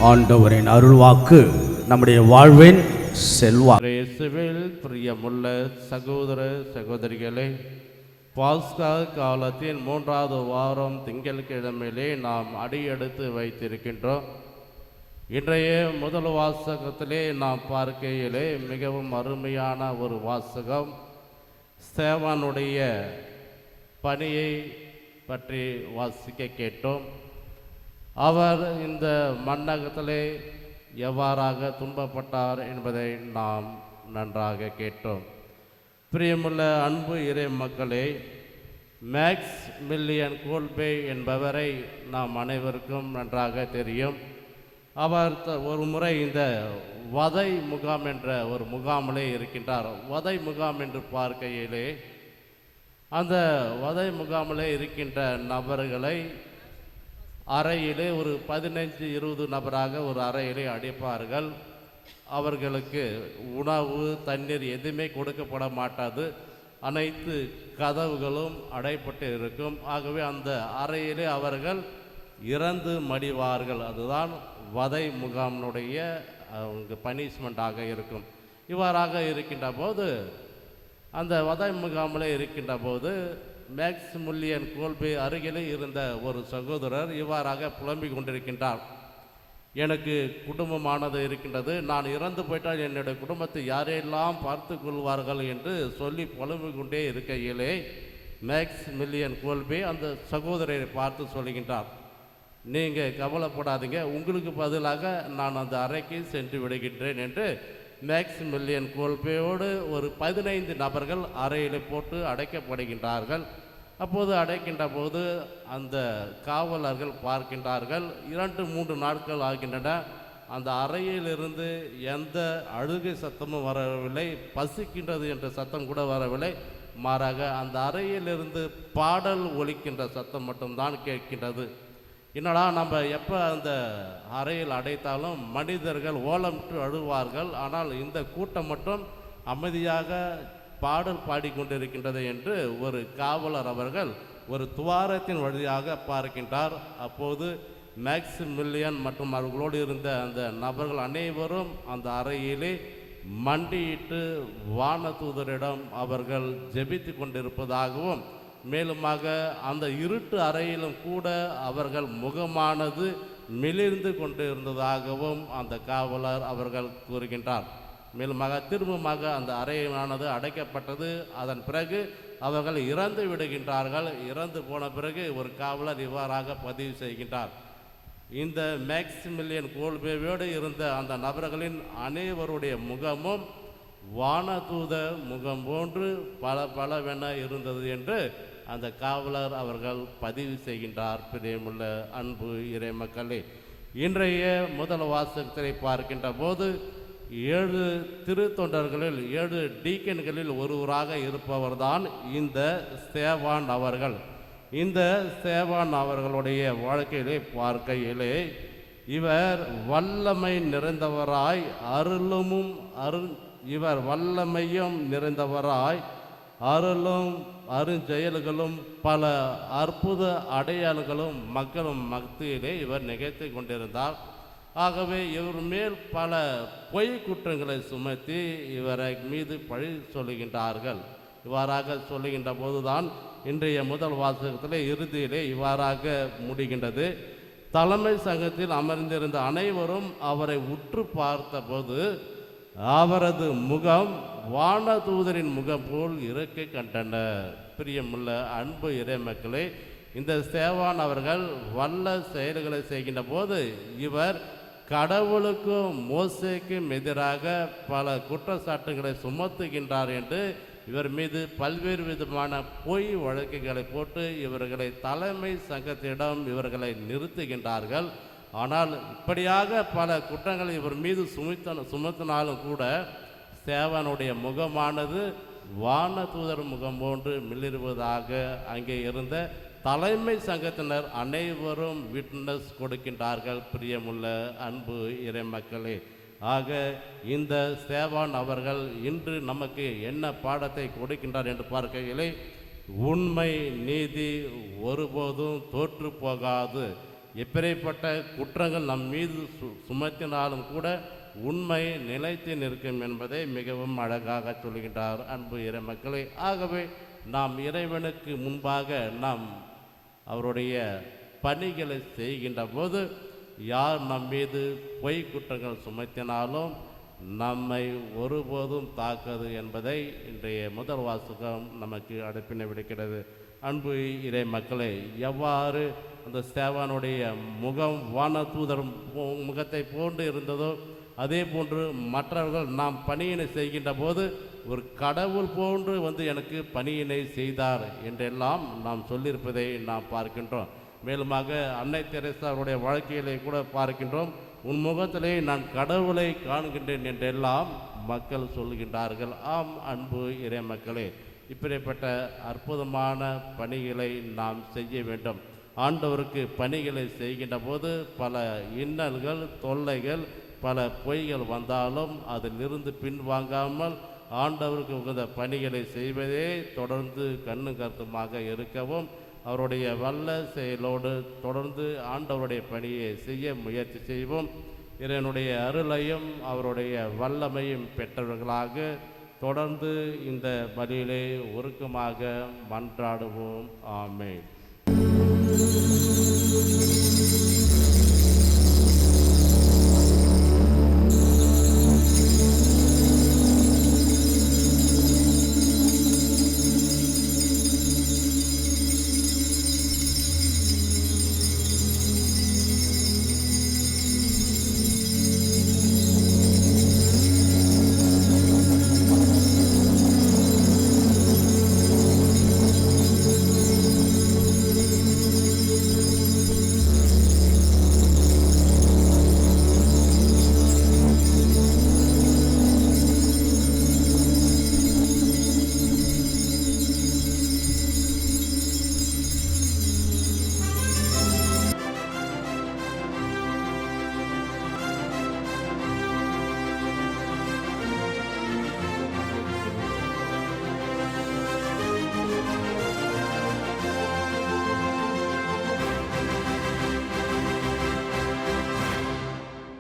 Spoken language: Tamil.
ஆண்டவரின் அருள்வாக்கு நம்முடைய வாழ்வின் செல்வாக்கு. இயேசுவில் பிரியமுள்ள சகோதர சகோதரிகளே, பாஸ்கா காலத்தின் 3வது வாரம் திங்கட்கிழமையிலே நாம் அடியெடுத்து வைத்திருக்கின்றோம். இன்றைய முதல் வாசகத்திலே நாம் பார்க்கையிலே மிகவும் அருமையான ஒரு வாசகம். ஸ்தேவானுடைய பணியை பற்றி வாசிக்க கேட்டோம். அவர் இந்த மண்ணகத்திலே எவ்வாறாக துன்பப்பட்டார் என்பதை நாம் நன்றாக கேட்டோம். பிரியமுள்ள அன்பு இறை மக்களே, மேக்ஸ் மில்லியன் கோல்பே என்பவரை நாம் அனைவருக்கும் நன்றாக தெரியும். அவர் ஒரு முறை இந்த வதை முகாம் என்ற ஒரு முகாமிலே இருக்கின்றார். வதை முகாம் என்று பார்க்கையிலே அந்த வதை முகாமிலே இருக்கின்ற நபர்களை அறையிலே ஒரு 15-20 நபராக ஒரு அறையிலே அடைப்பார்கள். அவர்களுக்கு உணவு தண்ணீர் எதுவுமே கொடுக்கப்பட மாட்டாது. அனைத்து கதவுகளும் அடைப்பட்டு இருக்கும். ஆகவே அந்த அறையிலே அவர்கள் இறந்து மடிவார்கள். அதுதான் வதை முகாமினுடைய பனிஷ்மெண்ட்டாக இருக்கும். இவ்வாறாக இருக்கின்ற போது அந்த வதை முகாமில் இருக்கின்ற போது மேக்ஸ் மில்லியன் கோல்பே அருகிலே இருந்த ஒரு சகோதரர் இவ்வாறாக புலம்பிக் கொண்டிருக்கின்றார். எனக்கு குடும்பமானது இருக்கின்றது, நான் இறந்து போயிட்டால் என்னுடைய குடும்பத்தை யாரெல்லாம் பார்த்து கொள்வார்கள் என்று சொல்லி புலம்பிக் கொண்டே இருக்கையிலே மேக்ஸ் மில்லியன் கோல்பே அந்த சகோதரரை பார்த்து சொல்லுகின்றார், நீங்கள் கவலைப்படாதீங்க, உங்களுக்கு பதிலாக நான் அந்த அறைக்கு சென்று விடுகின்றேன் என்று மேக்ஸ் மில்லியன் கோல்பேயோடு ஒரு 15 நபர்கள் அறையில் போட்டு அடைக்கப்படுகின்றார்கள். அப்போது அடைக்கின்ற போது அந்த காவலர்கள் பார்க்கின்றார்கள், 2-3 நாட்கள் ஆகின்றன. அந்த அறையிலிருந்து எந்த அழுகை சத்தமும் வரவில்லை, பசிக்கின்றது என்ற சத்தம் கூட வரவில்லை. மாறாக அந்த அறையிலிருந்து பாடல் ஒலிக்கின்ற சத்தம் மட்டும்தான் கேட்கின்றது. என்னடா, நம்ம எப்போ அந்த அறையில் அடைத்தாலும் மனிதர்கள் ஓலமிட்டு அழுவார்கள், ஆனால் இந்த கூட்டம் மட்டும் அமைதியாக பாடல் பாடிக்கொண்டிருக்கின்றது என்று ஒரு காவலர் அவர்கள் ஒரு துவாரத்தின் வழியாக பார்க்கின்றார். அப்போது மேக்ஸ் மில்லியன் மற்றும் அவர்களோடு இருந்த அந்த நபர்கள் அனைவரும் அந்த அறையிலே மண்டியிட்டு வானதூதரிடம் அவர்கள் ஜெபித்து கொண்டிருப்பதாகவும், மேலுமாக அந்த இருட்டு அறையிலும் கூட அவர்கள் முகமானது மிளிர்ந்து கொண்டு இருந்ததாகவும் அந்த காவலர் அவர்கள் கூறுகின்றார். மேலுமாக திரும்பமாக அந்த அறையானது அடைக்கப்பட்டது. அதன் பிறகு அவர்கள் இறந்து விடுகின்றார்கள். இறந்து போன பிறகு ஒரு காவலர் இவ்வாறாக பதிவு செய்கின்றார், இந்த மேக்ஸ் மில்லியன் கோல்பேவோடு இருந்த அந்த நபர்களின் அனைவருடைய முகமும் வானதூத முகம் போன்று பளபளவென இருந்தது என்று அந்த காவலர் அவர்கள் பதிவு செய்கின்றார். பிரியமுள்ள அன்பு இறை மக்களே, இன்றைய முதல் வாசகத்தை பார்க்கின்ற போது 7 திருத்தொண்டர்களில் 7 டீக்கன்களில் ஒருவராக இருப்பவர்தான் இந்த ஸ்தேவான் அவர்கள். இந்த ஸ்தேவான் அவர்களுடைய வாழ்க்கையிலே பார்க்கையிலே இவர் வல்லமை நிறைந்தவராய் இவர் வல்லமையும் நிறைந்தவராய் அருளும் அருஞ்செயல்களும் பல அற்புத அடையாளங்களும் மக்களும் மத்தியிலே இவர் நிகழ்த்தி கொண்டிருந்தார். ஆகவே இவர் மேல் பல பொய் குற்றங்களை சுமத்தி இவரை மீது பழி சொல்லுகின்றார்கள். இவ்வாறாக சொல்லுகின்ற போதுதான் இன்றைய முதல் வாசகத்திலே இறுதியிலே இவ்வாறாக முடிகின்றது. தலைமை சங்கத்தில் அமர்ந்திருந்த அனைவரும் அவரை உற்று பார்த்தபோது அவரது முகம் வானதூதரின் முகம் போல் இருக்க கண்டனர். பிரியமுள்ள அன்பு இறை மக்களே, இந்த ஸ்தேவான் அவர்கள் வல்ல செயல்களை செய்கின்ற போது இவர் கடவுளுக்கும் மோசேக்கும் எதிராக பல குற்றச்சாட்டுகளை சுமத்துகின்றார் என்று இவர் மீது பல்வேறு விதமான பொய் வழக்குகளை போட்டு இவர்களை தலைமை சங்கத்திடம் இவர்களை நிறுத்துகின்றார்கள். ஆனால் இப்படியாக பல குற்றங்களை இவர் மீது சுமத்தினாலும் கூட ஸ்தேவானுடைய முகமானது வானதூதர் முகம் போன்று மிளிர்வதாக அங்கே இருந்த தலைமை சங்கத்தினர் அனைவரும் விட்னஸ் கொடுக்கின்றார்கள். பிரியமுள்ள அன்பு இறை மக்களே, ஆக இந்த ஸ்தேவான் அவர்கள் இன்று நமக்கு என்ன பாடத்தை கொடுக்கின்றார் என்று பார்க்கையிலே, உண்மை நீதி ஒருபோதும் தோற்று போகாது, எப்பேற்பட்ட குற்றங்கள் நம் மீது சுமத்தினாலும் கூட உண்மை நிலைத்து நிற்கும் என்பதை மிகவும் அழகாக சொல்கின்றார் அன்பு இறை மக்களை. ஆகவே நாம் இறைவனுக்கு முன்பாக நாம் அவருடைய பணிகளை செய்கின்ற போது யார் நம் மீது பொய் குற்றங்கள் சுமத்தினாலும் நம்மை ஒருபோதும் தாக்காது என்பதை இன்றைய முதல் வாசகம் நமக்கு அடைப்பினை விடுக்கிறது. அன்பு இறை மக்களே, எவ்வாறு அந்த ஸ்தேவானுடைய முகம் வானதூதர் முகத்தை போன்று இருந்ததோ அதே போன்று மற்றவர்கள் நாம் பணியினை செய்கின்ற போது ஒரு கடவுள் போன்று வந்து எனக்கு பணியினை செய்தார் என்றெல்லாம் நாம் சொல்லியிருப்பதை நாம் பார்க்கின்றோம். மேலுமாக அன்னை தெரேசா அவருடைய வாழ்க்கையிலே கூட பார்க்கின்றோம், உன் முகத்திலே நான் கடவுளை காண்கின்றேன் என்றெல்லாம் மக்கள் சொல்கின்றார்கள். ஆம் அன்பு இறை மக்களே, இப்படிப்பட்ட அற்புதமான பணிகளை நாம் செய்ய வேண்டும். ஆண்டவருக்கு பணிகளை செய்கின்ற போது பல இன்னல்கள் தொல்லைகள் பல பொய்கள் வந்தாலும் அதிலிருந்து பின்வாங்காமல் ஆண்டவருக்கு உகந்த பணிகளை செய்வதே தொடர்ந்து கண்ணும் கருத்துமாக இருக்கவும் அவருடைய வல்ல செயலோடு தொடர்ந்து ஆண்டவருடைய பணியை செய்ய முயற்சி செய்வோம். இறைவனுடைய அருளையும் அவருடைய வல்லமையும் பெற்றவர்களாக தொடர்ந்து இந்த பலியிலே உருக்கமாக மன்றாடுவோம். ஆமென்.